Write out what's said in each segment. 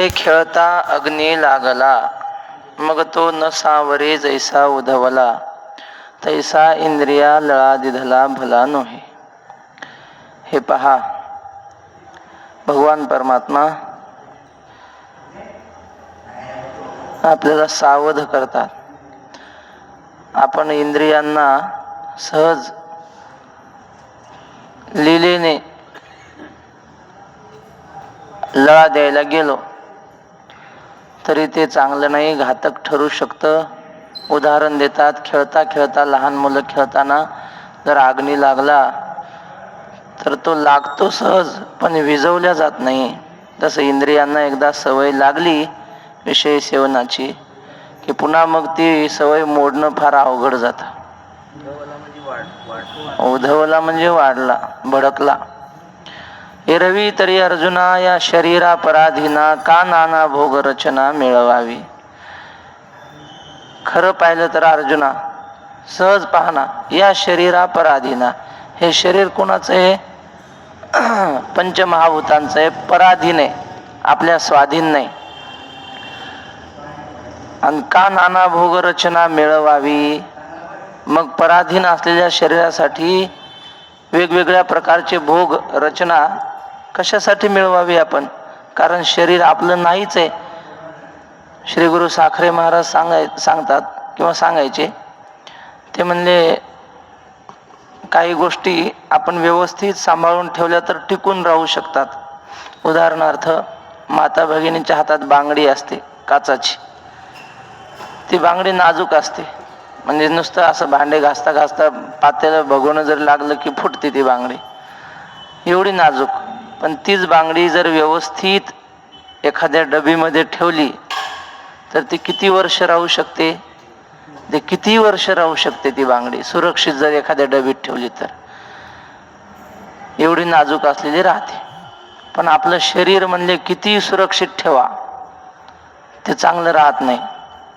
खेळता अग्नी लागला, मग तो न सावरे जैसा उधवला, तैसा इंद्रिया लळा दिधला भला नोहे. हे पहा, भगवान परमात्मा आपल्याला सावध करतात. आपण इंद्रियांना सहज लीलेने लळा द्यायला गेलो तरी ते चांगलं नाही, घातक ठरू शकतं. उदाहरण देतात, खेळता खेळता लहान मुलं खेळताना जर अग्नी लागला तर तो लागतो सहज, पण विझवल्या जात नाही. तसं इंद्रियांना एकदा सवय लागली विषय सेवनाची की पुन्हा मग ती सवय मोडणं फार अवघड जातं. उधवला म्हणजे वाढला, भडकला. एरवी तरी अर्जुना या शरीरा पराधीना, का नाना भोग रचना मिळवावी. खरं पाहिलं तर अर्जुना, सहज पाहना, या शरीरा पराधीना, हे शरीर कोणाचं आहे? पंचमहाभूतांचं आहे, पराधीन आहे, आपल्या स्वाधीन नाही. आणि का नाना भोग रचना मिळवावी, मग पराधीन असलेल्या शरीरासाठी वेगवेगळ्या प्रकारचे भोग रचना कशासाठी मिळवावी आपण? कारण शरीर आपलं नाहीच आहे. श्री गुरु साखरे महाराज सांगतात किंवा सांगायचे, ते म्हणले काही गोष्टी आपण व्यवस्थित सांभाळून ठेवल्या तर टिकून राहू शकतात. उदाहरणार्थ, माता भगिनीच्या हातात बांगडी असते काचाची, ती बांगडी नाजूक असते, म्हणजे नुसतं असं भांडे घासता घासता पातेलं भगवणं जर लागलं की फुटते ती बांगडी, एवढी नाजूक. पण तीच बांगडी जर व्यवस्थित एखाद्या डबीमध्ये ठेवली तर ती किती वर्ष राहू शकते? ते किती वर्ष राहू शकते ती बांगडी, सुरक्षित जर एखाद्या डबीत ठेवली तर. एवढी नाजूक असलेली राहते. पण आपलं शरीर म्हणजे किती सुरक्षित ठेवा, ते चांगलं राहत नाही.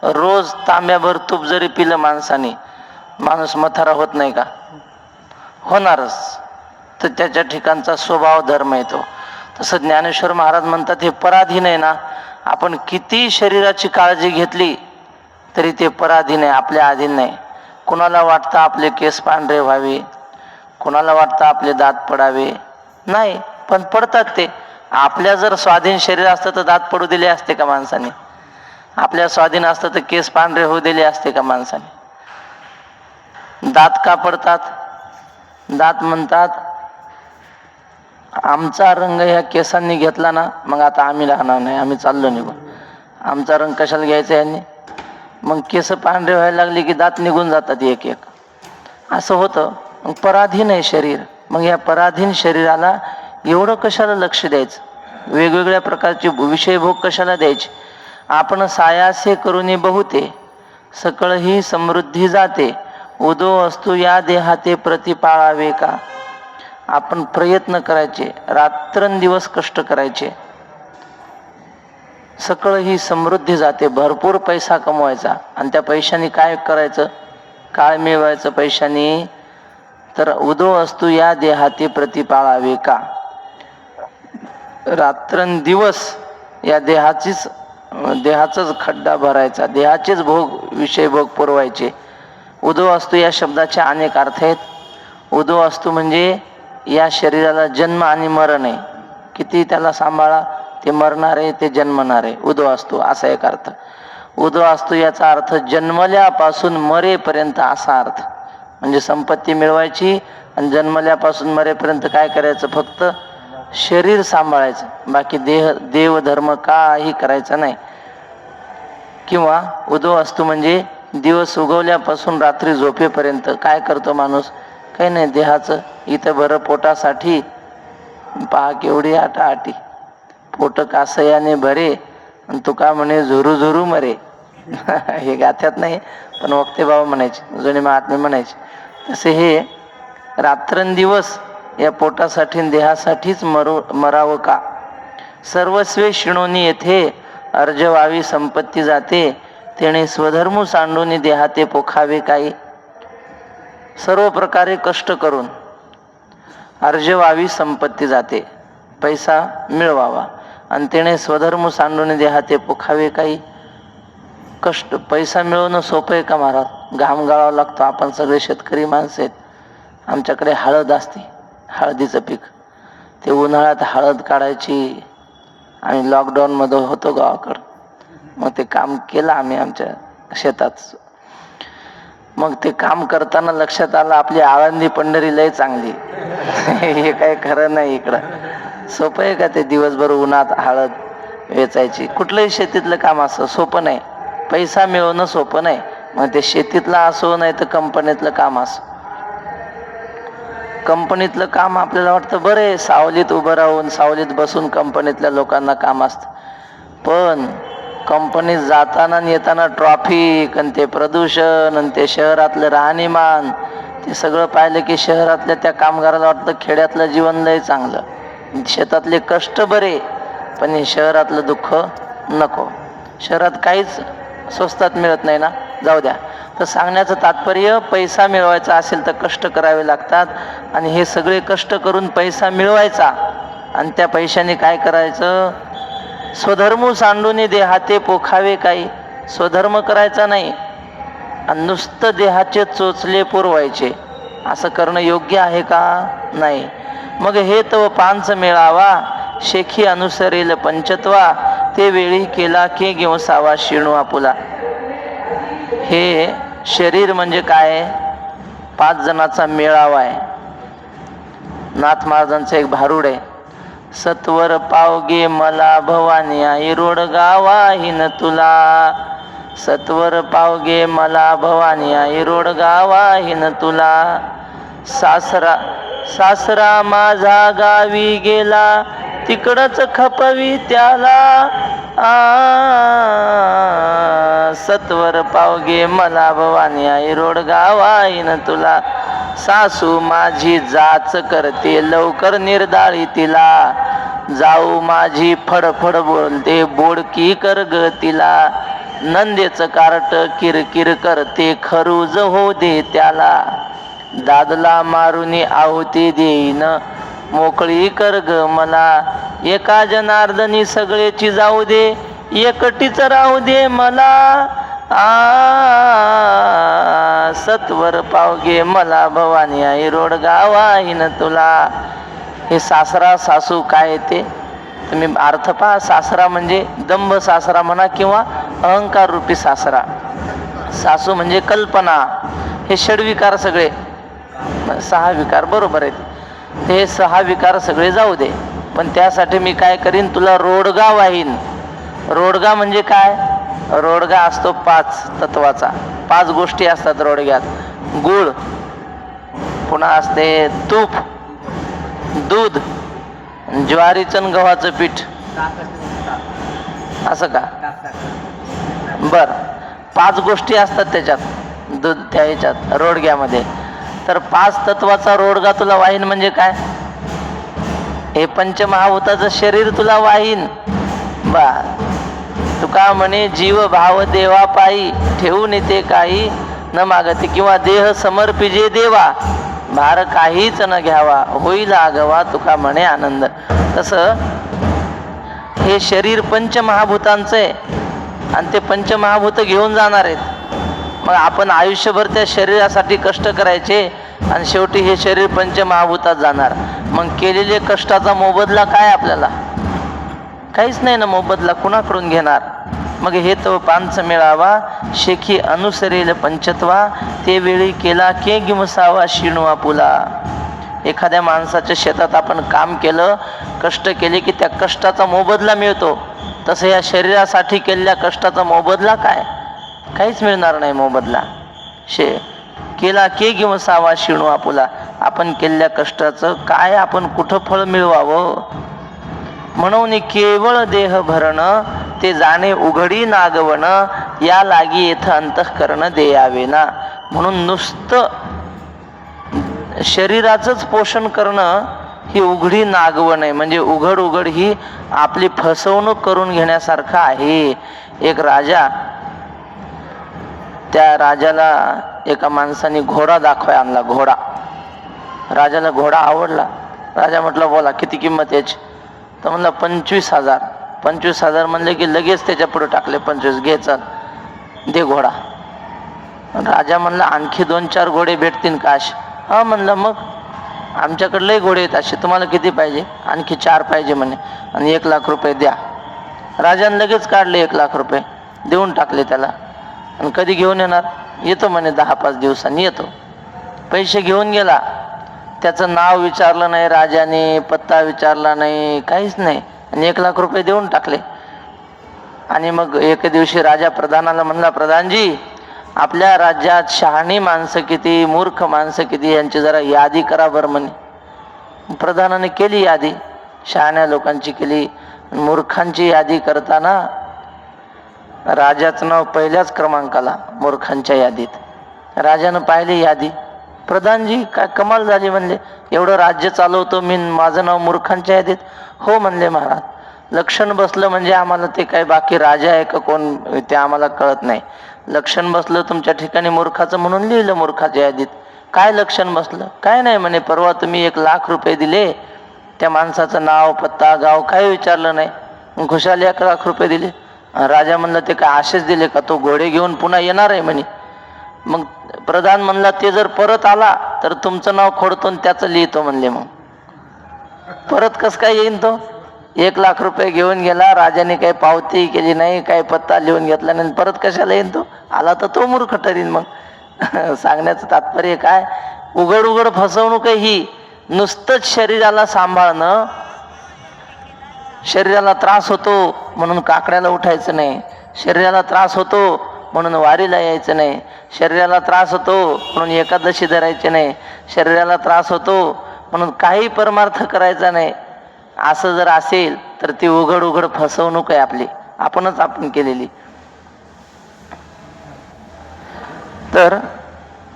रोज तांब्याभर तूप जरी पिलं माणसाने, माणूस मथारा होत नाही का? होणारच. तर त्याच्या ठिकाणचा स्वभाव धर्म येतो. तसं ज्ञानेश्वर महाराज म्हणतात, हे पराधीन आहे ना, आपण किती शरीराची काळजी घेतली तरी ते पराधीन आहे, आपल्या अधीन नाही. कुणाला वाटतं आपले केस पांढरे व्हावे, कुणाला वाटतं आपले दात पडावे, नाही, पण पडतात ते. आपल्या जर स्वाधीन शरीर असतं तर दात पडू दिले असते का माणसाने? आपल्या स्वाधीन असतं तर केस पांढरे होऊ दिले असते का माणसाने? दात का पडतात? दात म्हणतात, आमचा रंग ह्या केसांनी घेतला ना, मग आता आम्ही राहणार नाही, आम्ही चाललो निघून. आमचा रंग कशाला घ्यायचा यांनी? मग केस पांढरे व्हायला लागले की दात निघून जातात एक एक, असं होतं. मग पराधीन आहे शरीर. मग या पराधीन शरीराला एवढं कशाला लक्ष द्यायचं? वेगवेगळ्या प्रकारचे विषय भोग कशाला द्यायचे? आपण सायासे करुणी बहुते, सकळ ही समृद्धी जाते, उदो असतो या देहाते प्रतिपाळावे का. आपण प्रयत्न करायचे, रात्रंदिवस कष्ट करायचे, सकळ ही समृद्धी जाते, भरपूर पैसा कमवायचा. आणि त्या पैशाने काय करायचं? काय मिळवायचं पैशाने? तर उदो असतो या देहाते प्रतिपाळावे का. रात्रंदिवस या देहाचाच खड्डा भरायचा, देहाचेच विषय भोग पुरवायचे. उदो असतो या शब्दाचे अनेक अर्थ आहेत. उदो असतो म्हणजे या शरीराला जन्म आणि मरण आहे, किती त्याला सांभाळा, ते मरणार आहे, ते जन्मणार आहे. उदो असतो असा एक अर्थ. उदो असतो याचा अर्थ जन्मल्यापासून मरेपर्यंत असा अर्थ. म्हणजे संपत्ती मिळवायची आणि जन्मल्यापासून मरेपर्यंत काय करायचं? फक्त शरीर सांभाळायचं, बाकी देवधर्म काही करायचा नाही. किंवा उदो असतो म्हणजे दिवस उगवल्यापासून रात्री झोपेपर्यंत काय करतो माणूस? काही नाही, देहाचं इथं बरं पोटासाठी. पहा केवढी आटाआटी, पोट कासयाने भरे आणि तुका म्हणे झुरू झुरू मरे. हे गाथ्यात नाही, पण वक्ते भाव म्हणायचे, जुने महात्मे म्हणायचे. तसे हे रात्रंदिवस या पोटासाठी देहासाठीच मरावं का. सर्वस्वे शिणोनी येथे अर्जवावी संपत्ती जाते, तेणे स्वधर्म सांडूनी देहाते पोखावे काही. सर्व प्रकारे कष्ट करून अर्जवावी संपत्ती जाते, पैसा मिळवावा, आणि तेने स्वधर्म सांडून देहाते पोखावे काही. कष्ट पैसा मिळवणं सोपं आहे का महाराज? घाम गाळावा लागतो. आपण सगळे शेतकरी माणसं आहेत. आमच्याकडे हळद असते, हळदीचं पीक. ते उन्हाळ्यात हळद काढायची. आम्ही लॉकडाऊनमध्ये होतो गावाकडं, मग ते काम केलं आम्ही आमच्या शेतात. मग ते काम करताना लक्षात आलं आपली आळंदी पंढरी लय चांगली. हे काय खरं नाही इकडं. सोपं आहे का ते दिवसभर उन्हात हळद वेचायची? कुठलंही शेतीतलं काम असं सोपं नाही. पैसा मिळवणं सोपं नाही. मग ते शेतीतलं असो नाही तर कंपनीतलं काम असो. कंपनीतलं काम आपल्याला वाटतं बरं आहे, सावलीत उभं राहून सावलीत बसून कंपनीतल्या लोकांना काम असतं. पण कंपनीत जाताना आणि येताना ट्रॉफिक आणि ते प्रदूषण आणि ते शहरातलं राहणीमान, ते सगळं पाहिलं की शहरातल्या त्या कामगाराला वाटतं खेड्यातलं जीवन लय चांगलं. शेतातले कष्ट बरे, पण हे शहरातलं दुःख नको. शहरात काहीच स्वस्तात मिळत नाही ना, जाऊ द्या. तर सांगण्याचं तात्पर्य, पैसा मिळवायचा असेल तर कष्ट करावे लागतात. आणि हे सगळे कष्ट करून पैसा मिळवायचा आणि त्या पैशाने काय करायचं? स्वधर्म सांडून देहाते पोखावे काही. स्वधर्म करायचा नाही आणि नुसतं देहाचे चोचले पुरवायचे, असं करणं योग्य आहे का? नाही. मग हे तव पांच मिळावा, शेखी अनुसरेल पंचत्वा, ते वेळी केला के घेऊसावा शिणू आपुला. हे शरीर म्हणजे काय? 5 जणांचा मेळावा आहे. नाथ महाराजांचं एक भारूड आहे. सत्वर पावगे मला भवानी आई रोड गावाहीन तुला. सत्वर पावगे मला भवानी आई रोड गावाहीन तुला. सासरा माझा गावी गेला, तिकडच खपवी त्याला. सत्वर पावगे मला भवानी आई रोड गावाहीन तुला. सासू माझी जाच करते लवकर निर्दाळी तिला. जाऊ माझी फडफड बोलते बोडकी कर ग तिला. नंदेचं कार्ट किरकिर करते खरूज हो दे त्याला. दादला मारुनी आहुती देईन मोकळी कर ग मला. एका जनार्दनी सगळेची जाऊ दे, एकटीच राहू दे मला. सत्वर पावगे मला भवानी आई रोड गावाहीन तुला. हे सासरा सासू काय येते तुम्ही अर्थ पहा. सासरा म्हणजे दंभ सासरा म्हणा किंवा अहंकार रूपी सासरा. सासू म्हणजे कल्पना. हे षडविकार सगळे, 6 विकार बरोबर आहेत. हे 6 विकार सगळे जाऊ दे, पण त्यासाठी मी काय करीन? तुला रोडगा वाहीन. रोडगा म्हणजे काय? रोडगा असतो 5 तत्वाचा. 5 गोष्टी असतात रोडग्यात. गुळ, पुन्हा असते तूप, दूध, ज्वारीचं गव्हाचं पीठ. असं का? बर, 5 गोष्टी असतात त्याच्यात, दूध त्या ह्याच्यात रोडग्यामध्ये. तर 5 तत्वाचा रोडगा तुला वाहीन म्हणजे काय? हे पंचमहाभूताचं शरीर तुला वाहीन. बा तुका म्हणे जीव भाव देवा पायी, ठेवून येते काही न मागते. किंवा देह समर्पिजे देवा, भार काहीच न घ्यावा, होईल आगवा तुका म्हणे आनंद. तसं हे शरीर पंचमहाभूतांचं आहे आणि ते पंचमहाभूत घेऊन जाणार आहेत. मग आपण आयुष्यभर त्या शरीरासाठी कष्ट करायचे आणि शेवटी हे शरीर पंचमहाभूतात जाणार. मग केलेले कष्टाचा मोबदला काय? आपल्याला काहीच नाही ना मोबदला. कुणाकडून घेणार? मग हे तो 5 मिळावा, शेखी अनुसरेल पंचत्वा, ते वेळी केला के गिमसावा शिणू आपुला. एखाद्या माणसाच्या शेतात आपण काम केलं, कष्ट केले की त्या कष्टाचा मोबदला मिळतो. तसं या शरीरासाठी केलेल्या कष्टाचा मोबदला काय? काहीच मिळणार नाही मोबदला. केला के गिमसावा शिणू आपुला. आपण केलेल्या कष्टाचं काय, आपण कुठं फळ मिळवावं? म्हणून केवळ देह भरणं, ते जाणे उघडी नागवण, या लागी येथ अंतःकरण देयावे ना. म्हणून नुसतं शरीराचंच पोषण करणं ही उघडी नागवण आहे. म्हणजे उघड उघड ही आपली फसवणूक करून घेण्यासारखं आहे. एक राजा, त्या राजाला एका माणसाने घोडा दाखवाय आणला. घोडा, राजाला घोडा आवडला. राजा म्हटलं बोला किती किंमत याची? तर म्हणलं 25,000. 25,000 म्हणले की लगेच त्याच्या पुढे टाकले 25. घे चल, दे घोडा. राजा म्हणला आणखी 2-4 घोडे भेटतील काश? हा म्हणलं मग आमच्याकडे लय घोडे आहेत असे, तुम्हाला किती पाहिजे? आणखी 4 पाहिजे म्हणे, आणि 1,00,000 रुपये द्या. राजाने लगेच काढले 1,00,000 रुपये, देऊन टाकले त्याला. आणि कधी घेऊन येणार? येतो म्हणे 10-5 दिवसांनी येतो. पैसे घेऊन गेला. त्याचं नाव विचारलं नाही राजाने, पत्ता विचारला नाही, काहीच नाही, आणि 1,00,000 रुपये देऊन टाकले. आणि मग एके दिवशी राजा प्रधानाला म्हणला, प्रधानजी आपल्या राज्यात शहाणी माणसं किती, मूर्ख माणसं किती, यांची जरा यादी करा बरं म्हणे. प्रधानाने केली यादी, शहाण्या लोकांची केली. मूर्खांची यादी करताना राजाचं नाव पहिल्याच क्रमांकाला मूर्खांच्या यादीत. राजानं पाहिली यादी. प्रधानजी काय कमाल झाली म्हणले, एवढं राज्य चालवतो मी, माझं नाव मूर्खांच्या यादीत? हो म्हणले महाराज, लक्षण बसलं म्हणजे आम्हाला ते काय बाकी राजा आहे का कोण ते आम्हाला कळत नाही. लक्षण बसलं तुमच्या ठिकाणी मूर्खाचं म्हणून लिहिलं मूर्खाच्या यादीत. काय लक्षण बसलं? काय नाही म्हणे, परवा तुम्ही 1,00,000 रुपये दिले, त्या माणसाचं नाव पत्ता गाव काय विचारलं नाही, खुशाल 1,00,000 रुपये दिले. राजा म्हणलं ते काय असेच दिले का, तो घोडे घेऊन पुन्हा येणार आहे म्हणे. मग प्रधान म्हणला ते जर परत आला तर तुमचं नाव खोडतो आणि त्याचं लिहितो म्हणले. मग परत कसं काय येईन तो? 1,00,000 रुपये घेऊन गेला, राजाने काही पावती केली नाही, काही पत्ता लिहून घेतला नाही, परत कशाला येईन तो? आला तर तो मूर्ख ठरीन. मग सांगण्याचं तात्पर्य काय, उघड उघड फसवणूक ही. नुसतंच शरीराला सांभाळणं, शरीराला त्रास होतो म्हणून काकड्याला उठायचं नाही, शरीराला त्रास होतो म्हणून वारीला यायचं नाही, शरीराला त्रास होतो म्हणून एकादशी धरायची नाही, शरीराला त्रास होतो म्हणून काही परमार्थ करायचा नाही. असं जर असेल तर ती उघड उघड फसवणूक आहे आपली, आपण केलेली. तर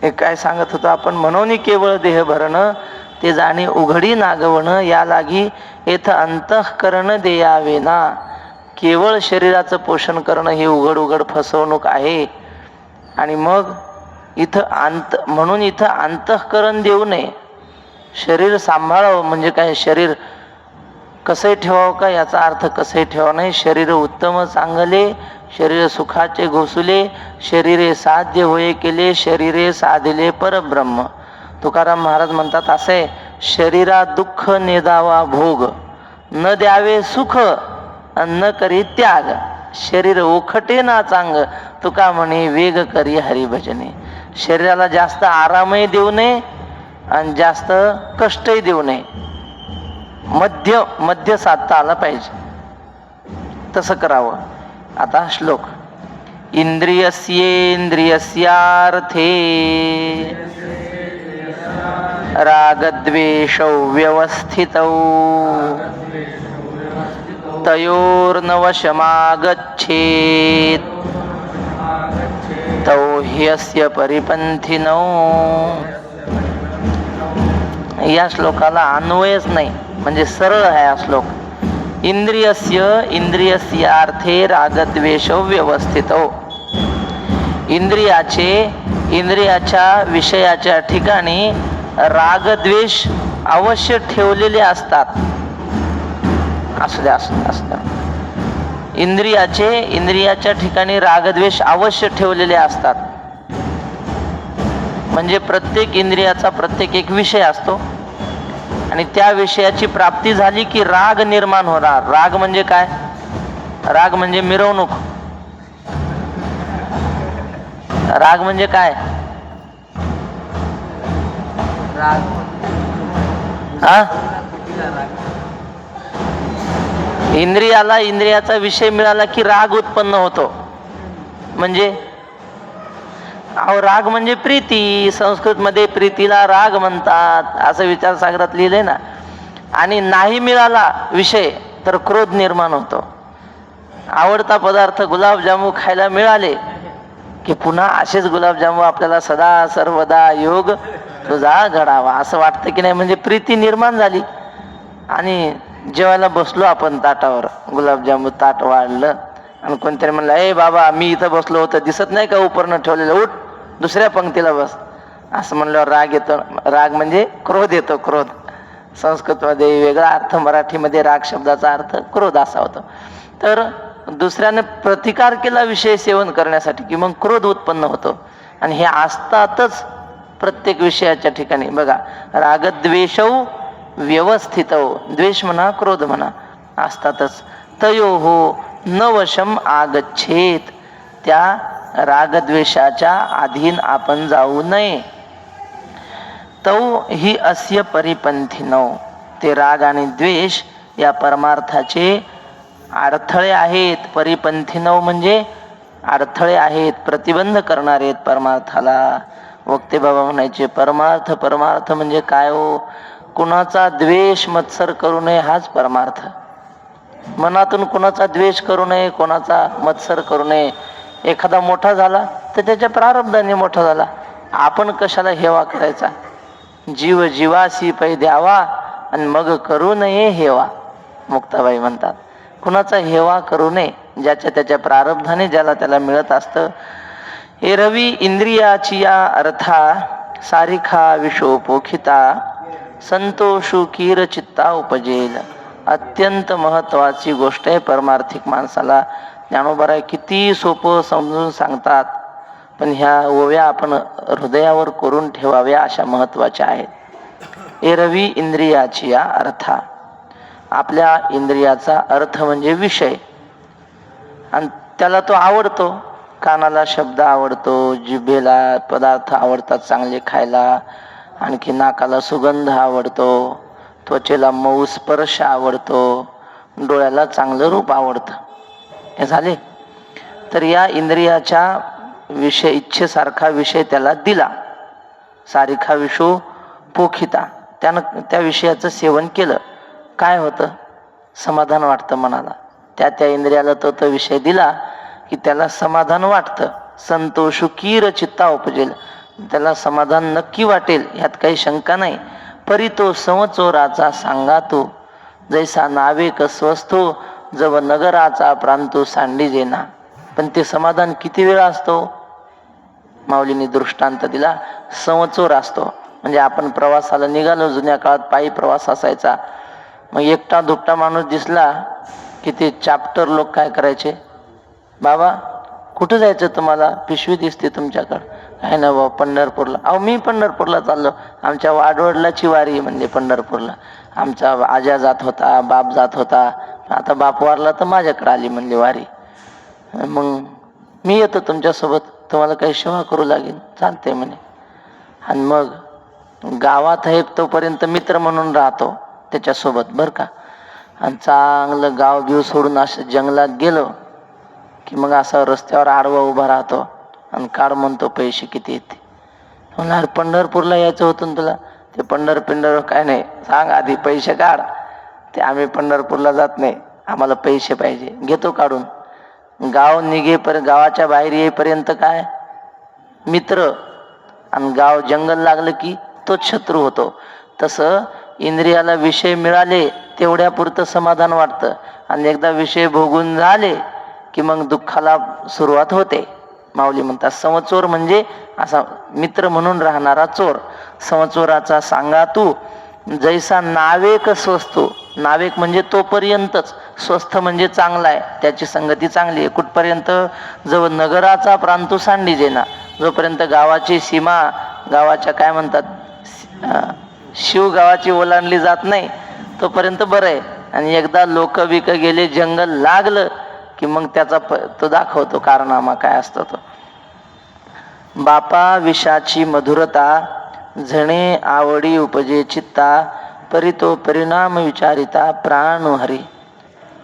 हे काय सांगत होतो आपण, म्हणून केवळ देह भरणं ते जाणे उघडी नागवणं, या लागी येथ अंतःकरण देयावे ना. केवळ शरीराचं पोषण करणं ही उघड उघड फसवणूक आहे. आणि मग म्हणून इथं अंतःकरण देऊ नये. शरीर सांभाळावं म्हणजे काय, शरीर कसंही ठेवावं का याचा अर्थ कसंही ठेवा नाही. शरीर उत्तम चांगले, शरीर सुखाचे घोसुले, शरीरे साध्य होय केले, शरीरे साधिले परब्रह्म. तुकाराम महाराज म्हणतात असे, शरीरा दुःख नेदावा भोग, न द्यावे सुख न करी त्याग, शरीर ओखटे ना चांग, तुका म्हणे वेग करी हरिभजने. शरीराला जास्त आरामही देऊ नये आणि जास्त कष्टही देऊ नये, मध्य साधता आला पाहिजे, तसं करावं. आता श्लोक, इंद्रियस्येंद्रियस्यार्थे रागद्वेषौ व्यवस्थितौ तयोर्नवशमागच्छेत् तौ ह्यस्य परिपंथिनौ. या श्लोकाला अन्वयच नाही, म्हणजे सरळ आहे हा श्लोक. इंद्रियस्यार्थे रागद्वेषौ व्यवस्थितौ. इंद्रियाच्या विषयाच्या ठिकाणी रागद्वेष अवश्य ठेवलेले असतात. असल्या इंद्रियाच्या ठिकाणी रागद्वेष अवश्य ठेवलेले असतात. म्हणजे प्रत्येक इंद्रियाचा प्रत्येक एक विषय असतो आणि त्या विषयाची प्राप्ती झाली की राग निर्माण होणार. राग म्हणजे काय? राग म्हणजे मिरवणूक. राग म्हणजे काय? इंद्रियाचा विषय मिळाला की राग उत्पन्न होतो. म्हणजे राग म्हणजे प्रीती. संस्कृत मध्ये प्रीतीला राग म्हणतात असं विचारसागरात लिहिलंय ना. आणि नाही मिळाला विषय तर क्रोध निर्माण होतो. आवडता पदार्थ गुलाबजामू खायला मिळाले की पुन्हा असेच गुलाबजामू आपल्याला सदा सर्वदा योग तुझा घडावा असं वाटतं की नाही. म्हणजे प्रीती निर्माण झाली. आणि जेवायला बसलो आपण ताटावर, गुलाबजामू ताट वाढलं आणि कोणतरी म्हणलं, ए बाबा मी इथं बसलो होतं, दिसत नाही का उपरनं ठेवलेलं, उठ दुसऱ्या पंक्तीला बस. असं म्हणल्यावर राग येतो. राग म्हणजे क्रोध येतो. क्रोध संस्कृतमध्ये वेगळा अर्थ, मराठीमध्ये राग शब्दाचा अर्थ क्रोध असा होतो. तर दुसऱ्याने प्रतिकार केला विषय सेवन करण्यासाठी की मग क्रोध उत्पन्न होतो. आणि हे असतातच प्रत्येक विषयाच्या ठिकाणी. बघा, रागद्वेषौ व्यवस्थितौ, द्वेष म्हणा क्रोध म्हणा असतातच. तयोहो न वशम आगच्छेत, त्या रागद्वेषाच्या अधीन आपण जाऊ नये. तौ ही अस्य परिपंथिनौ, ते राग आणि द्वेष या परमार्थाचे अडथळे आहेत. परिपंथिनौ म्हणजे अडथळे आहेत, प्रतिबंध करणारे आहेत परमार्थाला. वक्ते बाबा म्हणायचे, परमार्थ परमार्थ म्हणजे काय हो? कुणाचा द्वेष मत्सर करू नये हाच परमार्थ. मनातून कुणाचा द्वेष करू नये, कोणाचा मत्सर करू नये. एखादा मोठा झाला तर त्याच्या प्रारब्धाने मोठा झाला, आपण कशाला हेवा करायचा? जीव जीवासी पै द्यावा आणि मग करू नये हेवा. मुक्ताबाई म्हणतात, कुणाचा हेवा करू नये, ज्याच्या त्याच्या प्रारब्धाने ज्याला त्याला मिळत असतं. हे रवी इंद्रियाची या अर्था सारिखा विषोपोखिता, संतोषू कीर चित्ता उपजेल. अत्यंत महत्वाची गोष्ट आहे परमार्थिक माणसाला. ज्ञानोबा किती सोपं समजून सांगतात, पण ह्या ओव्या आपण हृदयावर करून ठेवाव्या अशा महत्वाच्या आहेत. हे रवी इंद्रियाची या अर्था, आपल्या इंद्रियाचा अर्थ म्हणजे विषय, आणि त्याला तो आवडतो. कानाला शब्द आवडतो, जिभेला पदार्थ आवडतात चांगले खायला, आणखी नाकाला सुगंध आवडतो, त्वचेला मऊ स्पर्श आवडतो, डोळ्याला चांगलं रूप आवडतं. हे झाले. तर या इंद्रियाच्या विषय इच्छेसारखा विषय त्याला दिला, सारिखा विषो पोखिता, त्यानं त्या विषयाचं सेवन केलं. काय होतं? समाधान वाटतं मनाला. त्या इंद्रियाला तो विषय दिला की त्याला समाधान वाटतं. संतोषू कीर चित्ता उपजेल, त्याला समाधान नक्की वाटेल, ह्यात काही शंका नाही. परी तो समचोराचा सांगा तो, जैसा नावेक स्वस्तो जव नगराचा प्रांतो सांडी जेना. पण ते समाधान किती वेळा असतो? माऊलींनी दृष्टांत दिला, समचोर असतो. म्हणजे आपण प्रवासाला निघालो, जुन्या काळात पायी प्रवास असायचा. मग एकटा दुकटा माणूस दिसला की ते चाप्टर लोक काय करायचे, बाबा कुठं जायचं तुम्हाला? पिशवी दिसते तुमच्याकडं. काय ना बाबा पंढरपूरला. अहो मी पंढरपूरला चाललो, आमच्या वाडवडलाची वारी म्हणजे पंढरपूरला. आमचा आजा जात होता, बाप जात होता, आता बाप वारला तर माझ्याकडे आली म्हणली वारी. मग मी येतो तुमच्यासोबत, तुम्हाला काही सेवा करू लागेल. चालते म्हणे. आणि मग गावात आहे तोपर्यंत मित्र म्हणून राहतो त्याच्यासोबत बरं का. आणि चांगलं गाव बिव सोडून असं जंगलात गेलो की मग असं रस्त्यावर आडवा उभा राहतो आणि काढ म्हणतो पैसे किती येते. म्हणणार पंढरपूरला यायचं होतं तुला. ते पंढरपिंडर काय नाही, सांग आधी पैसे काढ. ते आम्ही पंढरपूरला जात नाही, आम्हाला पैसे पाहिजे. घेतो काढून. गाव निघेपर्यंत, गावाच्या बाहेर येईपर्यंत काय मित्र, आणि गाव जंगल लागलं की तोच शत्रू होतो. तसं इंद्रियाला विषय मिळाले तेवढ्या पुरतं समाधान वाटतं, आणि एकदा विषय भोगून झाले की मग दुःखाला सुरुवात होते. माऊली म्हणतात समचोर म्हणजे असा मित्र म्हणून राहणारा चोर. समचोराचा सांगा तू, जैसा नावेक स्वस्तो. नावेक म्हणजे तोपर्यंतच, स्वस्थ म्हणजे चांगला आहे, त्याची संगती चांगली आहे. कुठपर्यंत? जवळ नगराचा प्रांतू सांडी जेना, जोपर्यंत गावाची सीमा, गावाच्या काय म्हणतात शिव गावाची ओलांडली जात नाही तोपर्यंत बरं आहे. आणि एकदा लोक बिक गेले, जंगल लागलं की मग त्याचा तो दाखवतो कारनामा काय असतो तो. बापा विषाची मधुरता, झणे आवडी उपजे चित्ता, परी तो परिणाम विचारिता प्राण हरी.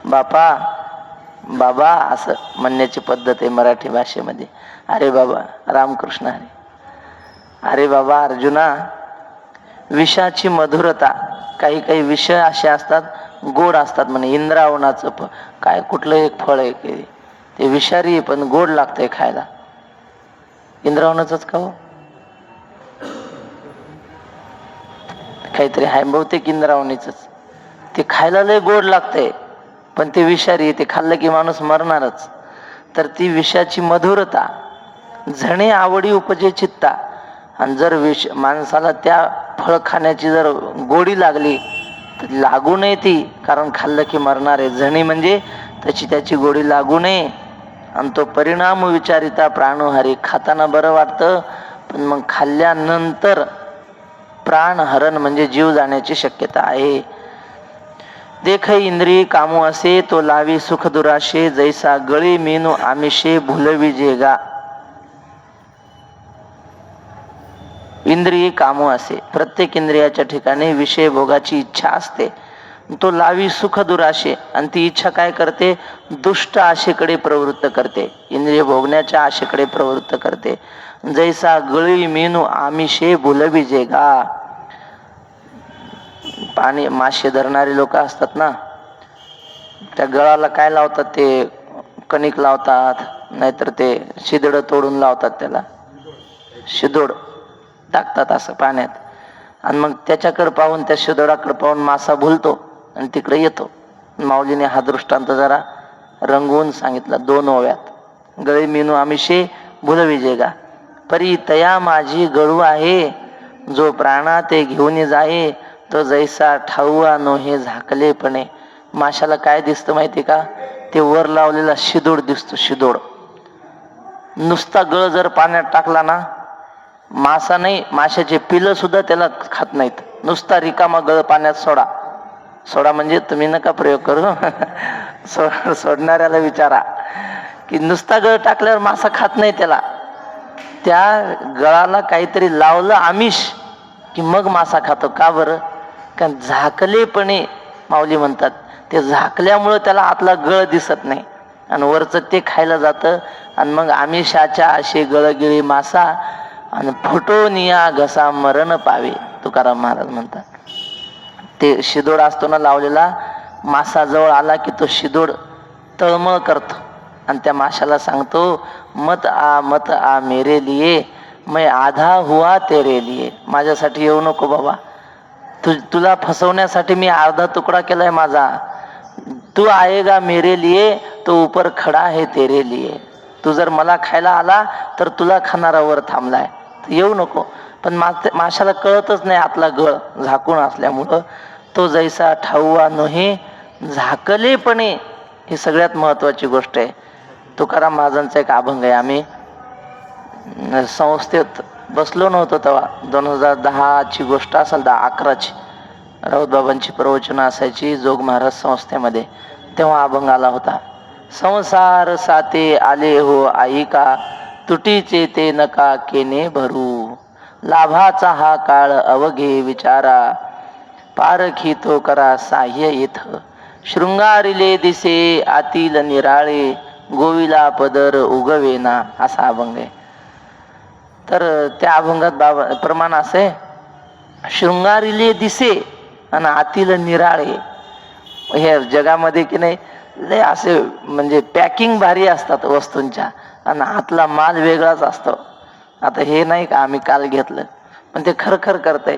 बाबा असं म्हणण्याची पद्धत आहे मराठी भाषेमध्ये. अरे बाबा रामकृष्ण हरी. अरे बाबा अर्जुना, विषाची मधुरता, काही काही विषय असे असतात गोड असतात. म्हणे इंद्रावणाचं काय कुठलं एक फळ आहे की ते विषारी आहे पण गोड लागतंय खायला. इंद्रावणाचंच का हो? काहीतरी आहे बहुतेक इंद्रावणीच. ते खायला लय गोड लागतंय पण ते विषारी, ते खाल्लं की माणूस मरणारच. तर ती विषाची मधुरता, झणे आवडी उपजे चित्ता. आणि जर माणसाला त्या फळ खाण्याची जर गोडी लागली तर लागू नये ती, कारण खाल्लं की मरणार आहे. झणी म्हणजे तशी त्याची गोडी लागू नये. आणि तो परिणाम विचारिता प्राणोहारी. खाताना बरं वाटतं, पण मग खाल्ल्यानंतर प्राणहरण म्हणजे जीव जाण्याची शक्यता आहे. देख इंद्रिय कामू असे, तो लावी सुख दुराशे, जैसा गळी मेनू आमिषे भुलवी जेगा. इंद्रिय कामू असे, प्रत्येक इंद्रियाच्या ठिकाणी विषय भोगाची इच्छा असते. तो लावी सुख दुराशे, आणि ती इच्छा काय करते? दुष्ट आशेकडे प्रवृत्त करते, इंद्रिय भोगण्याच्या आशेकडे प्रवृत्त करते. जैसा गळी मेनू आमिषे भुलवी जेगा. पाणी मासे धरणारे लोक असतात ना, त्या गळाला काय लावतात? ते कणिक लावतात, नाहीतर ते शिदड तोडून लावतात, त्याला शिदोड टाकतात असं पाण्यात. आणि मग त्याच्याकडे पाहून, त्या शिदोडाकडे पाहून मासा भुलतो आणि तिकडे येतो. माऊलीने हा दृष्टांत जरा रंगवून सांगितला 2 ओव्यात. गळी मेनू आमिषे भुलवी जेगा. परी तया माझी गळू आहे, जो प्राणा ते घेऊन जाये, तो जैसा ठाऊआ नोहे झाकलेपणे. माशाला काय दिसतं माहिती का? ते वर लावलेला शिदोड दिसतो, शिदोड. नुसता गळ जर पाण्यात टाकला ना, मासा नाही, माशाचे पिलं सुद्धा त्याला खात नाहीत. नुसता रिकामा गळ पाण्यात सोडा. सोडा म्हणजे तुम्ही नका प्रयोग करू, सोडणाऱ्याला विचारा की नुसता गळ टाकल्यावर मासा खात नाही त्याला. त्या गळाला काहीतरी लावलं आमिष की मग मासा खातो. का बरं? कारण झाकलेपणे, माऊली म्हणतात, ते झाकल्यामुळं त्याला आतला गळ दिसत नाही आणि वरचं ते खायला जातं. आणि मग आमिषाच्या असे गळगिळी मासा, आणि फुटोनिया घसा मरण पावे, तुकाराम महाराज म्हणतात. ते शिदोड असतो ना लावलेला, मासा जवळ आला की तो शिदोड तळमळ करतो आणि त्या माशाला सांगतो, मत आ मेरे लिए, मैं आधा हुआ तेरे लिए. माझ्यासाठी येऊ नको बाबा, तुला फसवण्यासाठी मी अर्धा तुकडा केलाय माझा. तू आएगा मेरे लिए, तो ऊपर खडा है तेरे लिए. तू जर मला खायला आला तर तुला खाणारावर थांबलाय, येऊ नको. पण माशाला कळतच नाही आतला गळ झाकून असल्यामुळं. तो जैसा ठाऊआ नोहे झाकलेपणे, ही सगळ्यात महत्वाची गोष्ट आहे. तुकाराम महाराजांचा एक अभंग आहे. आम्ही संस्थेत बसलो नव्हतो तेव्हा, 2010ची गोष्ट असेल, 10-11ची. राऊत बाबांची प्रवचनं असायची जोग महाराज संस्थेमध्ये. तेव्हा अभंग आला होता, संसार साते आले हो ऐका, तुटीचे ते नका केने भरू. लाभाचा हा काळ अवघे विचारा, पारखी तो करा साह्य येथ. शृंगारिले दिसे आतील निराळे, गोविला पदर उगवेना. असा अभंग आहे. तर त्या अभंगात बाबा प्रमाण असं आहे, शृंगारिले दिसे आणि आतील निराळे. हे जगामध्ये की नाही लय असे म्हणजे पॅकिंग भारी असतात वस्तूंच्या, आणि आतला माल वेगळाच असतो. आता हे नाही का आम्ही काल घेतलं, पण ते खरखर करतंय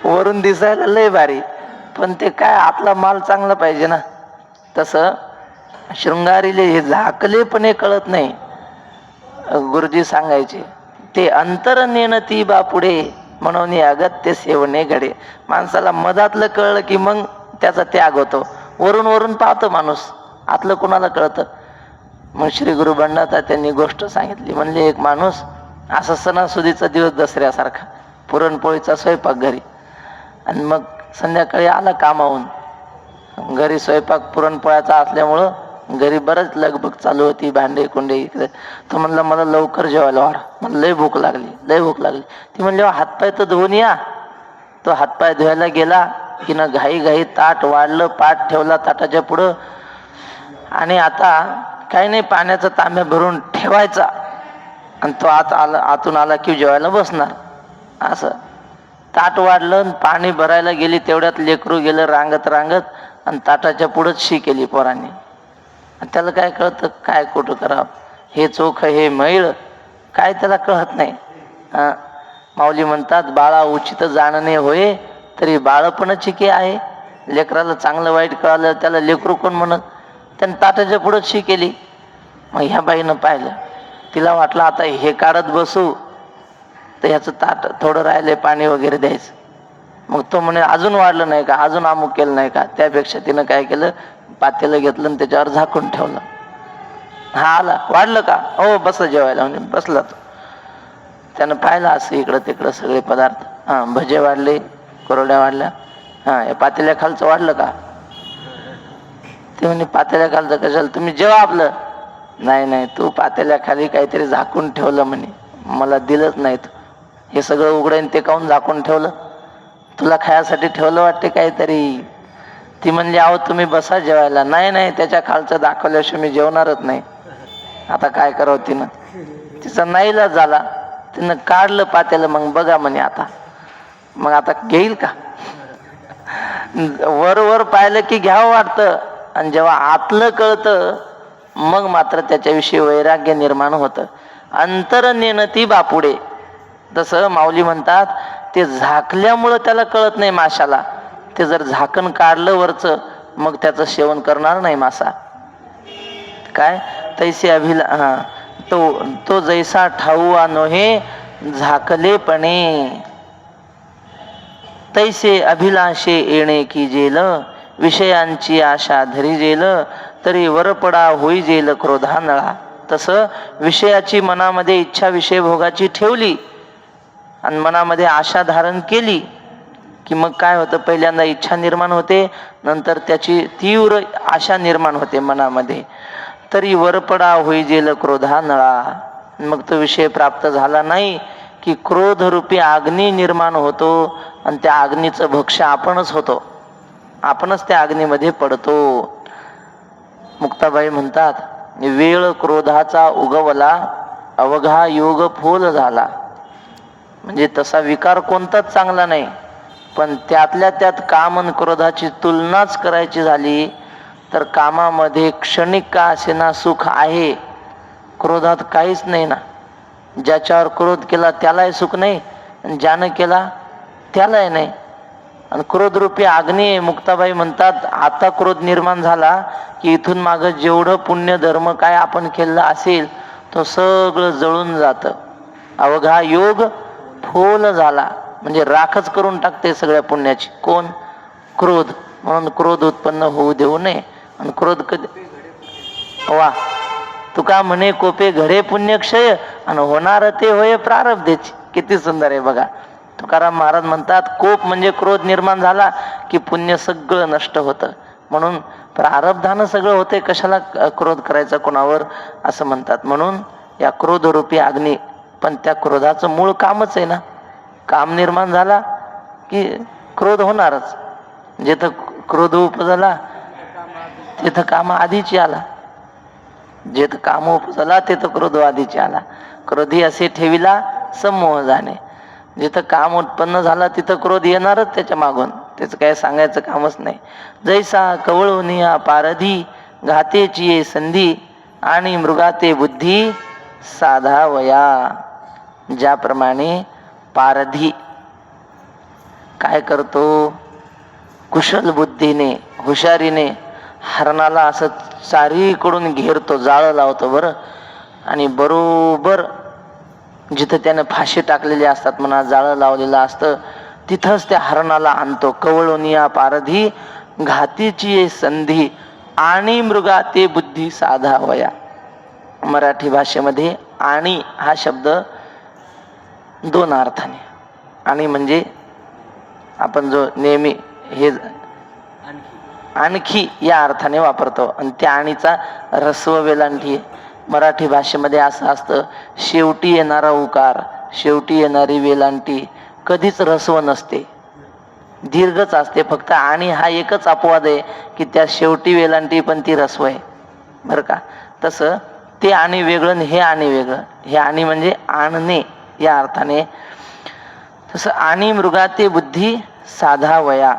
वरून दिसायला लय भारी, पण ते काय आतला माल चांगला पाहिजे ना. तसं शृंगारीले हे झाकलेपणे कळत नाही. गुरुजी सांगायचे, ते अंतर नेणती बा पुढे, म्हणून अगत्य सेवने घडे. माणसाला मधातलं कळलं की मग त्याचा त्याग होतो. वरून वरून पाहतो माणूस, आतलं कोणाला कळतं. मग श्री गुरु बंडाता त्यांनी गोष्ट सांगितली. म्हणले, एक माणूस असा सणासुदीचा दिवस दसऱ्यासारखा, पुरणपोळीचा स्वयंपाक घरी, आणि मग संध्याकाळी आला कामावून. घरी स्वयंपाक पुरणपोळ्याचा असल्यामुळं घरी बरंच लगबग चालू होती, भांडे कुंडे इकडे. तो म्हणला, मला लवकर जेवायला वाढ, मला लय भूक लागली, लय भूक लागली. ती म्हणली, हातपाय तर धुवून या. तो हातपाय धुवायला गेला की ना घाई घाई ताट वाढलं, पाठ ठेवला ताटाच्या पुढं, आणि आता काही नाही, पाण्याचा तांब्या भरून ठेवायचा आणि तो आतून आला की जेवायला बसणार. असं ताट वाढलं, पाणी भरायला गेली, तेवढ्यात लेकरू गेलं रांगत रांगत, आणि ताटाच्या पुढंच शी केली पोरांनी. त्याला काय कळतं, काय कुठं करावं, हे चोख हे मैळ, काय त्याला कळत नाही. माऊली म्हणतात, बाळा उचित जाणणे होय, तरी बाळपणाची की आहे. लेकराला चांगलं वाईट कळालं त्याला लेकरू कोण म्हणत. त्यानं ताटाच्या पुढंच शी केली. मग ह्या बाईनं पाहिलं, तिला वाटलं आता हे काढत बसू तर ह्याचं ताट थोडं राहिले, पाणी वगैरे द्यायचं. मग तो म्हणे, अजून वाढलं नाही का, अजून अमुक केलं नाही का. त्यापेक्षा तिनं काय केलं, पातेलं घेतलं आणि त्याच्यावर झाकून ठेवलं. हा आला, वाढलं का? हो बसा जेवायला. म्हणजे बसला तो. त्यानं पाहिलं असं इकडं तिकडं सगळे पदार्थ. हा भजे वाढले, कुरड्या वाढल्या. हा या पातेल्या खालचं वाढलं का? ते म्हणे पातेल्या खालचं कशाला, तुम्ही जेवा आपलं. नाही नाही, तू पातेल्या खाली काहीतरी झाकून ठेवलं म्हणे, मला दिलंच नाहीत. हे सगळं उघडं ते काऊन झाकून ठेवलं? तुला खायासाठी ठेवलं वाटते काहीतरी. ती म्हणली अहो तुम्ही बसा जेवायला. नाही नाही, त्याच्या खालचं दाखवल्याशिवाय मी जेवणारच नाही. आता काय करावं तिनं, तिचा नाईलाज झाला. तिनं काढलं पातेलं. मग बघा म्हणे आता, मग आता घेईल का? वर वर पाहिलं की घ्यावं वाटतं, आणि जेव्हा आतलं कळतं मग मात्र त्याच्याविषयी वैराग्य निर्माण होतं. अंतर नेणती बापुडे. तसं माऊली म्हणतात, ते झाकल्यामुळं त्याला कळत नाही माशाला. ते जर झाकण काढलं वरचं, मग त्याचं सेवन करणार नाही मासा. काय तैसे तो जैसा ठाऊआ नोहे झाकलेपणे. तैसे अभिलाषे येणे की जेल, विषयांची आशा धरी जेल, तरी वरपडा होई जेल क्रोधानळा. तसं विषयाची मनामध्ये इच्छा विषय भोगाची ठेवली आणि मनामध्ये आशा धारण केली की मग काय होतं, पहिल्यांदा इच्छा निर्माण होते, नंतर त्याची तीव्र आशा निर्माण होते मनामध्ये. तरी वरपडा होई जेल क्रोधानळा. मग तो विषय प्राप्त झाला नाही की क्रोधरूपी अग्नी निर्माण होतो, आणि त्या अग्नीचं भक्ष्य आपणच होतो, आपणच त्या अग्नीमध्ये पडतो. मुक्ताबाई म्हणतात, वेळ क्रोधाचा उगवला, अवघा योग फोल झाला. म्हणजे तसा विकार कोणताच चांगला नाही, पण त्यातल्या त्यात काम आणि क्रोधाची तुलनाच करायची झाली तर कामामध्ये क्षणिक का असेना सुख आहे, क्रोधात काहीच नाही ना. ज्याच्यावर क्रोध केला त्यालाही सुख नाही, आणि ज्यानं केला त्यालाही नाही. आणि क्रोधरूपी अग्नी, मुक्ताबाई म्हणतात, आता क्रोध निर्माण झाला की इथून मागं जेवढं पुण्य धर्म काय आपण केलेलं असेल तो सगळं जळून जातं. अवघा योग फोल झाला, म्हणजे राखच करून टाकते सगळ्या पुण्याची. कोण? क्रोध. म्हणून क्रोध उत्पन्न होऊ देऊ नये. आणि क्रोध कधी वा तुका म्हणे कोपे घडे पुण्यक्षय, आणि होणार ते होय प्रारब्धेची. किती सुंदर आहे बघा. तुकाराम महाराज म्हणतात, कोप म्हणजे क्रोध निर्माण झाला की पुण्य सगळं नष्ट होतं. म्हणून प्रारब्धानं सगळं होते, कशाला क्रोध करायचा कोणावर, असं म्हणतात. म्हणून या क्रोधरूपी अग्नी, पण त्या क्रोधाचं मूळ कामच आहे ना. काम निर्माण झाला की क्रोध होणारच. जिथं क्रोध उपजला तिथं काम आधीची आला, जिथं काम उपजला तिथं क्रोध आधीची आला. क्रोधी असे ठेविला समोह जाणे. जिथं काम उत्पन्न झाला तिथं क्रोध येणारच त्याच्या मागून, त्याचं काय सांगायचं कामच नाही. जैसा कवळवनिया पारधी, घातेची ये संधी, आणि मृगाते बुद्धी साधावया. ज्याप्रमाणे पारधी काय करतो, कुशल बुद्धीने हुशारीने हरणाला असं चारीकडून घेरतो, जाळं लावतो बरं, आणि बरोबर जिथं त्यानं फाशी टाकलेली असतात म्हणा, जाळं लावलेलं असतं, तिथंच त्या हरणाला आणतो. कवळोनिया पारधी, घातीची संधी, आणि मृगा ते बुद्धी साधावया. मराठी भाषेमध्ये आणि हा शब्द दोन अर्थाने, आणि म्हणजे आपण जो नेहमी हे आणखी या अर्थाने वापरतो, आणि त्या आणीचा रस्व वेलांटी. मराठी भाषेमध्ये असं असतं, शेवटी येणारा उकार, शेवटी येणारी वेलांटी कधीच रस्व नसते, दीर्घच असते. फक्त आणि हा एकच अपवाद आहे की त्या शेवटी वेलांटी पण ती रस्व आहे बरं का. तसं ते आणि वेगळं, हे आणि वेगळं. हे आणि म्हणजे आणणे या अर्थाने. तसं आणि मृगाते बुद्धी साधावया.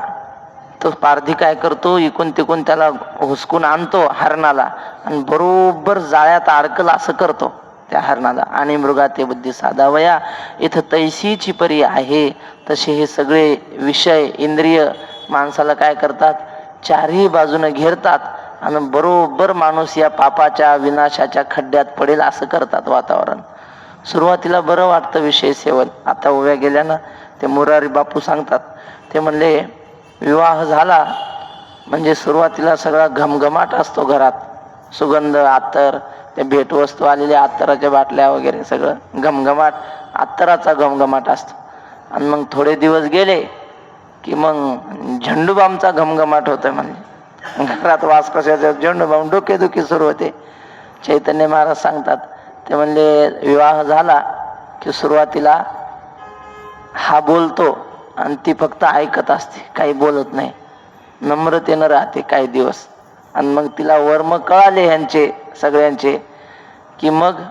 तो पारधी काय करतो, इकून तिकून त्याला हुसकून आणतो हरणाला, आणि बरोबर जाळ्यात अडकल असं करतो त्या हरणाला. आणि मृगाते बुद्धी साधावया. इथं तैसीची परी आहे. तसे हे सगळे विषय इंद्रिय माणसाला काय करतात, चारही बाजूने घेरतात, आणि बरोबर माणूस या पापाच्या विनाशाच्या खड्ड्यात पडेल असं करतात वातावरण. सुरुवातीला बरं वाटतं विषय सेवन. आता उभ्या गेल्या ना, ते मुरारी बापू सांगतात, ते म्हणले विवाह झाला, म्हणजे सुरुवातीला सगळा घमघमाट असतो घरात, सुगंध, अत्तर, ते भेटवस्तू आलेल्या अत्तराच्या बाटल्या वगैरे सगळं घमघमाट, अत्तराचा घमघमाट असतो. आणि मग थोडे दिवस गेले की मग झेंडूबामचा घमघमाट होतोय. म्हणजे घरात वास कशाचा, झेंडूबाम, डोकेदुखी सुरू होते. चैतन्य महाराज सांगतात, ते म्हणले विवाह झाला की सुरुवातीला हा बोलतो आणि ती फक्त ऐकत असते, काही बोलत नाही, नम्रतेनं राहते काही दिवस. आणि मग तिला वर्म कळाले ह्यांचे सगळ्यांचे की मग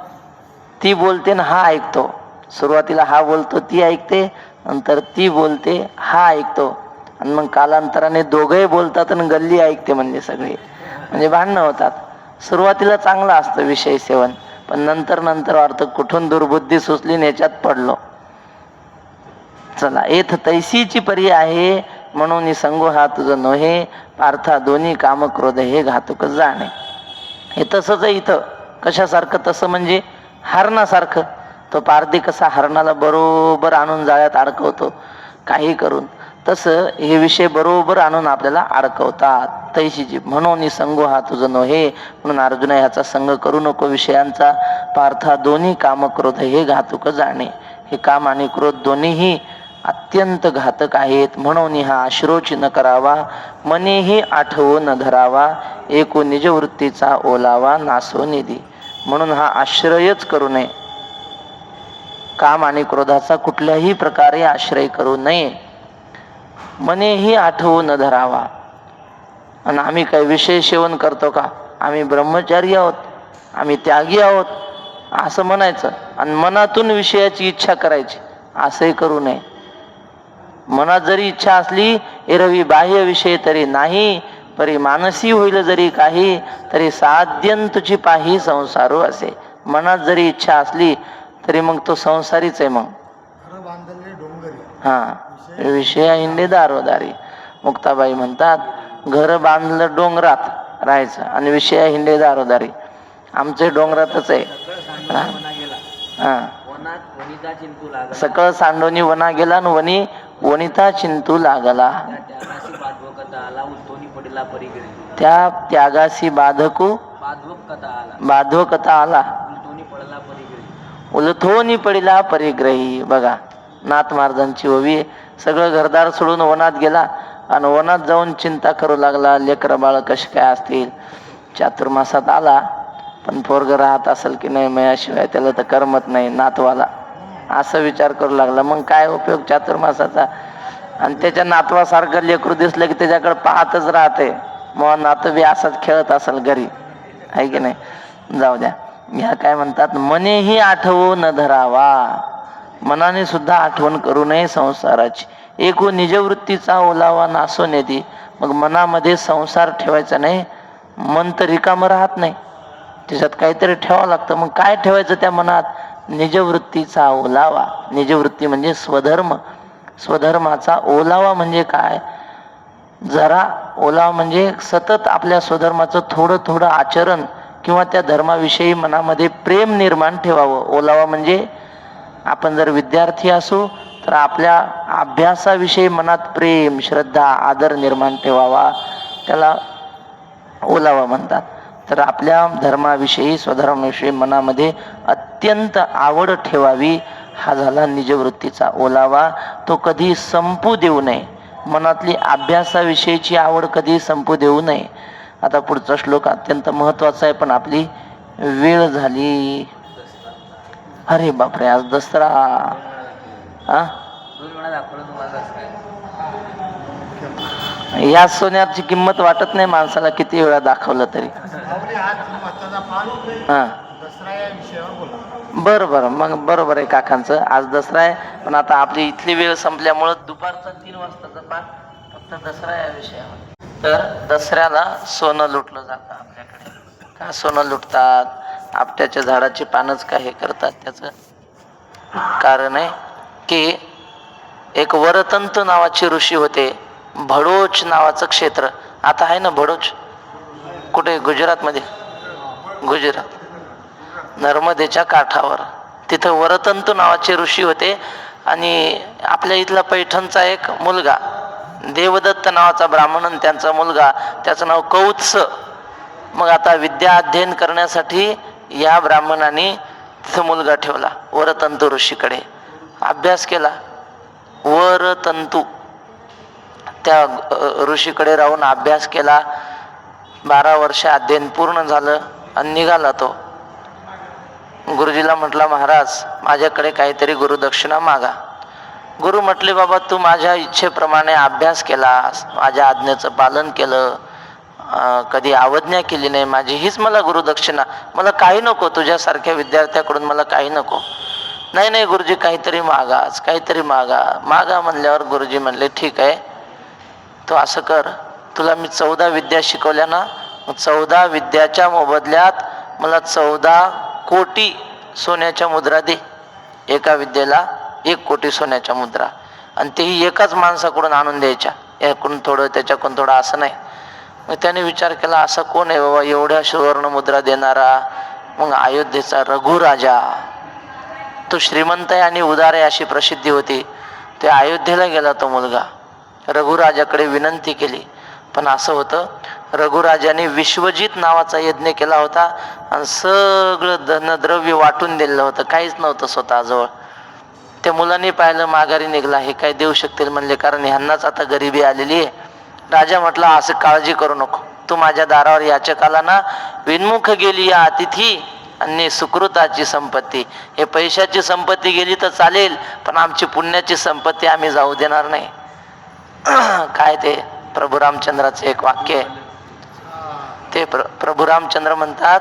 ती बोलते ना हा ऐकतो. सुरुवातीला हा बोलतो, ती ऐकते, नंतर ती बोलते, हा ऐकतो, आणि मग कालांतराने दोघंही बोलतात आणि गल्ली ऐकते. म्हणजे सगळे, म्हणजे भांडणं होतात. सुरुवातीला चांगलं असतं विषय सेवन, पण नंतर वाटतं कुठून दुर्बुद्धी सुचली आणि याच्यात पडलो. चला, येथ तैसीची परी आहे म्हणून संगो हा तुझं नोहे, पार्था दोन्ही काम क्रोध हे घातुक जाणे. हे तसंच आहे इथं. कशासारखं? तसं म्हणजे हरणासारखं. तो पारधी कसा हरणाला बरोबर आणून जाळ्यात अडकवतो काही करून, तसं हे विषय बरोबर आणून आपल्याला अडकवतात. तैशीची म्हणून संगो हा तुझं नोहे, म्हणून अर्जुना ह्याचा संग करू नको विषयांचा. पार्था दोन्ही काम क्रोध हे घातुक जाणे. हे काम आणि क्रोध दोन्हीही अत्यंत घातक आहेत. म्हणून हा आश्रोच न करावा, मनेही आठवो न धरावा, एको निजवृत्तीचा ओलावा नासो निधी. म्हणून हा आश्रयच करू नये. काम आणि क्रोधाचा कुठल्याही प्रकारे आश्रय करू नये. मनेही आठवो न धरावा. आणि आम्ही काही विषय सेवन करतो का? आम्ही ब्रह्मचारी आहोत, आम्ही त्यागी आहोत असं म्हणायचं, आणि मनातून विषयाची इच्छा करायची असंही करू नये. मनात जरी इच्छा असली, एरवी बाह्य विषय तरी नाही, परी मानसी होईल जरी काही, तरी साध्यंतुची पाही संसारो असे. मनात जरी इच्छा असली तरी मग तो संसारीच आहे. मग विषय हिंडे दारोदारी. मुक्ताबाई म्हणतात, घर बांधलं डोंगरात राहायचं आणि विषय हिंडे दारोदारी. आमचे डोंगरातच आहे. सकळ सांडोनी वना गेला न वनी वनिता चिंतू लागला. त्या त्यागासी बाधकू बाधवकता आला, उलथोनी पडिला परिग्रही. बघा, नाथ महाराजांची ओवी. सगळं घरदार सोडून वनात गेला आणि वनात जाऊन चिंता करू लागला, लेकर बाळ कशी काय असतील. चातुर्मासात आला, पण पोरग राहत असेल की नाही मयाशिवाय, त्याला तर करमत नाही नातवाला, असं विचार करू लागला. मग काय उपयोग चातुर्मासाचा? आणि त्याच्या नातवासारखं लेकरू दिसलं की त्याच्याकडे पाहतच राहते. मग नातू बी असाच खेळत असेल घरी, आहे की नाही? जाऊ द्या. ह्या काय म्हणतात, मनेही आठवो न धरावा. मनाने सुद्धा आठवण करू नये संसाराची. एको निजवृत्तीचा ओलावा नासो नेती. मग मनामध्ये संसार ठेवायचा नाही. मन तर रिकामं राहत नाही, त्याच्यात काहीतरी ठेवावं लागतं. मग काय ठेवायचं त्या मनात? निजवृत्तीचा ओलावा. निजवृत्ती म्हणजे स्वधर्म. स्वधर्माचा ओलावा म्हणजे काय? जरा ओलावा म्हणजे सतत आपल्या स्वधर्माचं थोडं थोडं आचरण किंवा त्या धर्माविषयी मनामध्ये प्रेम निर्माण ठेवावं. ओलावा म्हणजे आपण जर विद्यार्थी असू तर आपल्या अभ्यासाविषयी मनात प्रेम, श्रद्धा, आदर निर्माण ठेवावा, त्याला ओलावा म्हणतात. तर आपल्या धर्माविषयी, स्वधर्माविषयी मनामध्ये अत्यंत आवड ठेवावी, हा झाला निजवृत्तीचा ओलावा. तो कधी संपू देऊ नये. मनातली अभ्यासाविषयीची आवड कधी संपू देऊ नये. आता पुढचा श्लोक अत्यंत महत्वाचा आहे, पण आपली वेळ झाली. अरे बापरे, आज दसरा. या सोन्याची किंमत वाटत नाही माणसाला, किती वेळा दाखवलं तरी. बरोबर, मग बरोबर आहे काकांचं. आज दसरा आहे, पण आता आपली इथली वेळ संपल्यामुळं दुपारचा 3 वाजताचा पाठ फक्त दसरा या विषयावर. तर दसऱ्याला सोनं लुटलं जातं आपल्याकडे. का सोनं लुटतात? आपट्याच्या झाडाची पानच का हे करतात? त्याचं कारण आहे की एक वरतंतू नावाचे ऋषी होते. भडोच नावाचं क्षेत्र आता आहे ना, भडोच कुठे? गुजरातमध्ये. गुजरात, नर्मदेच्या काठावर. तिथं वरतंतू नावाचे ऋषी होते. आणि आपल्या इथला पैठणचा एक मुलगा देवदत्त नावाचा ब्राह्मण आणि त्यांचा मुलगा, त्याचं नाव कौत्स. मग आता विद्या अध्ययन करण्यासाठी या ब्राह्मणाने तिथं मुलगा ठेवला वरतंतू ऋषीकडे. अभ्यास केला वरतंतू, त्या ऋषीकडे राहून अभ्यास केला. 12 वर्ष अध्ययन पूर्ण झालं आणि निघाला तो. गुरुजीला म्हटला, महाराज माझ्याकडे काहीतरी गुरुदक्षिणा मागा. गुरु म्हटले, बाबा तू माझ्या इच्छेप्रमाणे अभ्यास केलास, माझ्या आज्ञेचं पालन केलं, कधी अवज्ञा केली नाही माझी, हीच मला गुरुदक्षिणा, मला काही नको, तुझ्यासारख्या विद्यार्थ्याकडून मला काही नको. नाही नाही गुरुजी काहीतरी मागाच, काहीतरी मागा. मागा म्हणल्यावर गुरुजी म्हणले, ठीक आहे तू असं कर, तुला मी 14 विद्या शिकवल्या ना, 14 विद्याच्या मोबदल्यात मला 14 कोटी सोन्याच्या मुद्रा दे. एका विद्येला 1 कोटी सोन्याच्या मुद्रा, आणि तेही एकाच माणसाकडून आणून द्यायच्या, याकडून थोडं त्याच्याकडून थोडं असं नाही. मग त्याने विचार केला, असा कोण आहे बाबा एवढ्या सुवर्ण मुद्रा देणारा? मग अयोध्येचा रघुराजा, तो श्रीमंत आहे आणि उदार आहे अशी प्रसिद्धी होती. ते अयोध्येला गेला तो मुलगा, रघुराजाकडे विनंती केली. पण असं होतं, रघुराजाने विश्वजित नावाचा यज्ञ केला होता आणि सगळं धनद्रव्य वाटून दिलेलं होतं, काहीच नव्हतं स्वतःजवळ. त्या मुलांनी पाहिलं, माघारी निघाला, हे काय देऊ शकतील म्हणले, कारण ह्यांनाच आता गरिबी आलेली आहे. राजा म्हटला, असं काळजी करू नको, तू माझ्या दारावर याचकाला ना, विन्मुख गेली या अतिथी आणि सुकृताची संपत्ती, हे पैशाची संपत्ती गेली तर चालेल, पण आमची पुण्याची संपत्ती आम्ही जाऊ देणार नाही. काय ते प्रभू रामचंद्राचं एक वाक्य आहे, ते प्रभू रामचंद्र म्हणतात,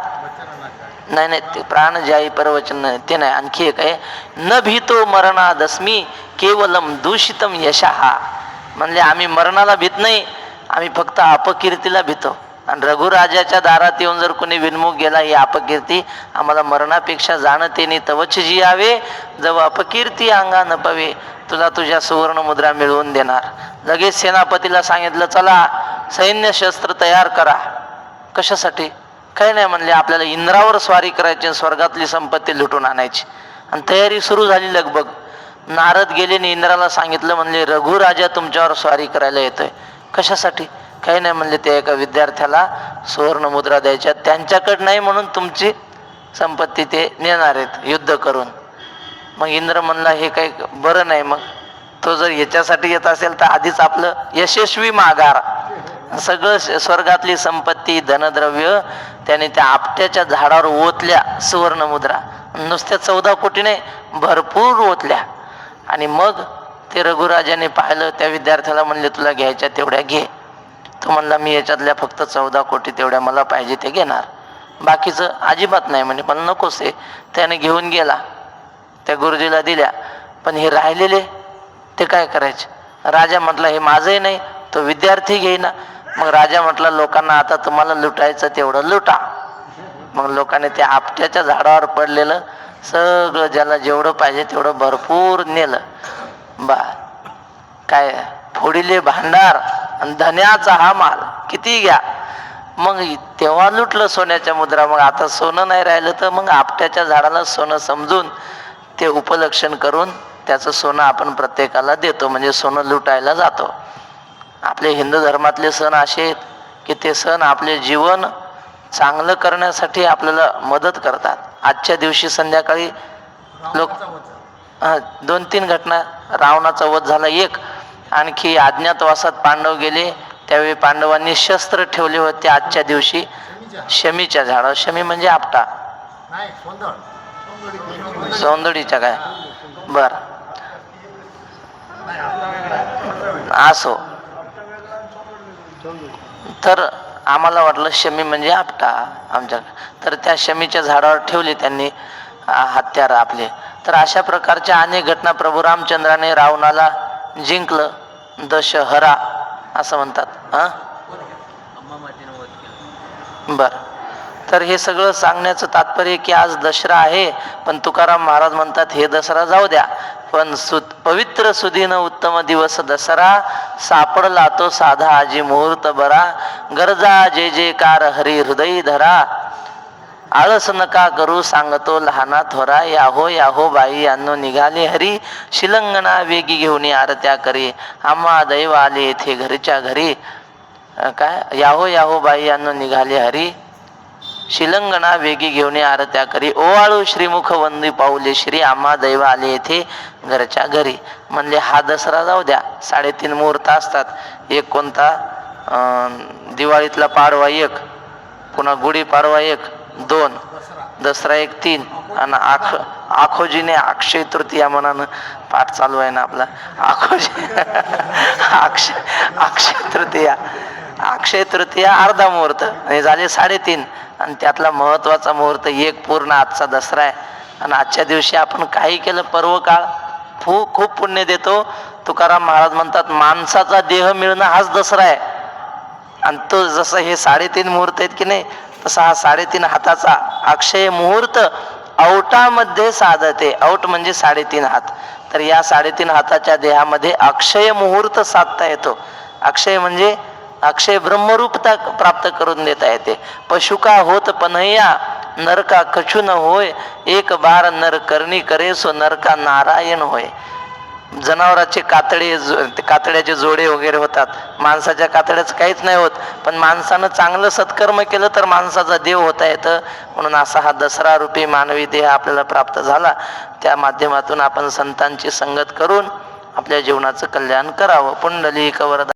नाही नाही ते प्राणजाई प्रवचन ते नाही, आणखी एक आहे, न भीतो मरणादस्मी केवलम दूषितम यशहा. म्हणजे आम्ही मरणाला भीत नाही, आम्ही फक्त अपकीर्तीला भीतो. आणि रघुराजाच्या दारात येऊन जर कोणी विन्मुख गेला, ही अपकीर्ती आम्हाला मरणापेक्षा जाणते नाही. तवच जी यावे जव अपकीर्ती अंगा न पवे, तुला तुझ्या सुवर्ण मुद्रा मिळवून देणार. लगेच सेनापतीला सांगितलं, चला सैन्य शस्त्र तयार करा. कशासाठी? काही नाही म्हणले, आपल्याला इंद्रावर स्वारी करायची, स्वर्गातली संपत्ती लुटून आणायची. आणि तयारी सुरू झाली लगबग. नारद गेले आणि इंद्राला सांगितलं, म्हणले रघुराजा तुमच्यावर स्वारी करायला येतोय. कशासाठी? काही नाही म्हणले, ते एका विद्यार्थ्याला सुवर्ण मुद्रा द्यायच्या, त्यांच्याकडे नाही म्हणून तुमची संपत्ती ते नेणार आहेत युद्ध करून. मग इंद्र म्हणला, हे काही बरं नाही, मग तो जर याच्यासाठी येत असेल तर आधीच आपलं यशस्वी माघार, सगळं स्वर्गातली संपत्ती धनद्रव्य त्याने त्या आपट्याच्या झाडावर ओतल्या सुवर्ण मुद्रा. नुसत्या 14 कोटी नाही, भरपूर ओतल्या. आणि मग ते रघुराजाने पाहिलं, त्या विद्यार्थ्याला म्हणले, तुला घ्यायच्या तेवढ्या घे. तो म्हणला, मी याच्यातल्या फक्त 14 कोटी तेवढ्या मला पाहिजे ते घेणार, बाकीचं अजिबात नाही म्हणे, पण नकोच आहे. त्याने घेऊन गेला, त्या गुरुजीला दिल्या. पण हे राहिलेले ते काय करायचे? राजा म्हटला, हे माझंही नाही, तो विद्यार्थी घेईना. मग राजा म्हटला, लोकांना आता तुम्हाला लुटायचं तेवढं लुटा. मग लोकांनी त्या आपट्याच्या झाडावर पडलेलं सगळं, ज्याला जेवढं पाहिजे तेवढं भरपूर नेलं. काय फोडिले भांडार आणि धन्याचा हा माल, किती घ्या. मग तेव्हा लुटलं सोन्याच्या मुद्रा. मग आता सोनं नाही राहिलं तर मग आपट्याच्या झाडाला सोनं समजून ते उपलक्षण करून त्याचं सोनं आपण प्रत्येकाला देतो, म्हणजे सोनं लुटायला जातो. आपले हिंदू धर्मातले सण असे आहेत की ते सण आपले जीवन चांगलं करण्यासाठी आपल्याला मदत करतात. आजच्या दिवशी संध्याकाळी लोक 2-3 घटना, रावणाचा वध झाला एक, आणखी अज्ञातवासात पांडव गेले त्यावेळी पांडवांनी शस्त्र ठेवले होते आजच्या दिवशी शमीच्या झाडावर. शमी म्हणजे आपटा, सौंदडीच्या काय, बर असो. तर आम्हाला वाटलं शमी म्हणजे आपटा आमच्या, तर त्या शमीच्या झाडावर ठेवले त्यांनी हत्यार आपले. तर अशा प्रकारच्या अनेक घटना प्रभू रामचंद्राने रावणाला जिंकलं. दशहरा असं म्हणतात. बर, तर हे सगळं सांगण्याचं तात्पर्य की आज दसरा आहे, पण तुकाराम महाराज म्हणतात हे दसरा जाऊ द्या, पण पवित्र सुदीन उत्तम दिवस दसरा, सापडला तो साधा आजी मुहूर्त बरा, गरजा जय जयकार हरी हृदय धरा. आळस नका करू सांगतो लहाना थोरा, याहो याहो बाई यांनो निघाले हरी, शिलंगणा वेगी घेऊन आरत्या करी, आम्हा दैव आले येथे घरच्या घरी. काय याहो याहो बाई यांनो निघाले हरी, शिलंगणा वेगी घेऊन आरत्या करी, ओवाळू श्रीमुख वंदी पाऊले श्री, आम्हा दैव आले येथे घरच्या घरी. म्हणले हा दसरा जाऊ द्या, 3.5 मुहूर्त असतात. एक कोणता, दिवाळीतला पाडवा 1, पुन्हा गुढी पाडवा 1, 2, दसरा 1, 3 आणि आखोजीने अक्षय तृतीया मनानं पाठ चालू आहे ना आपला. अक्षय तृतीया अर्धा मुहूर्त आणि झाले 3.5. आणि त्यातला महत्वाचा मुहूर्त 1 पूर्ण आजचा दसरा आहे. आणि आजच्या दिवशी आपण काही केलं पर्व काळ खूप पुण्य देतो. तुकाराम महाराज म्हणतात माणसाचा देह मिळणं हाच दसरा आहे. आणि तो जसं हे 3.5 मुहूर्त आहेत की नाही, तसा हा 3.5 हाताचा अक्षय मुहूर्त औटामध्ये साधते. औट म्हणजे 3.5 हात. तर या 3.5 हाताच्या देहामध्ये अक्षय मुहूर्त साधता येतो. अक्षय म्हणजे अक्षय ब्रह्मरूपता प्राप्त करून देता येते. पशुका होत पन्हैया नरका कछु न होय, एक बार नर करणी करे सो नरका नारायण होय. जनावराचे कातड्याचे जोडे वगैरे होतात, माणसाच्या कातड्याचं काहीच नाही होत. पण माणसानं चांगलं सत्कर्म केलं तर माणसाचा देव होता येतं. म्हणून असा हा दसरा रूपी मानवी देह आपल्याला प्राप्त झाला. त्या माध्यमातून आपण संतांची संगत करून आपल्या जीवनाचं कल्याण करावं. पुंडलिक वरदा.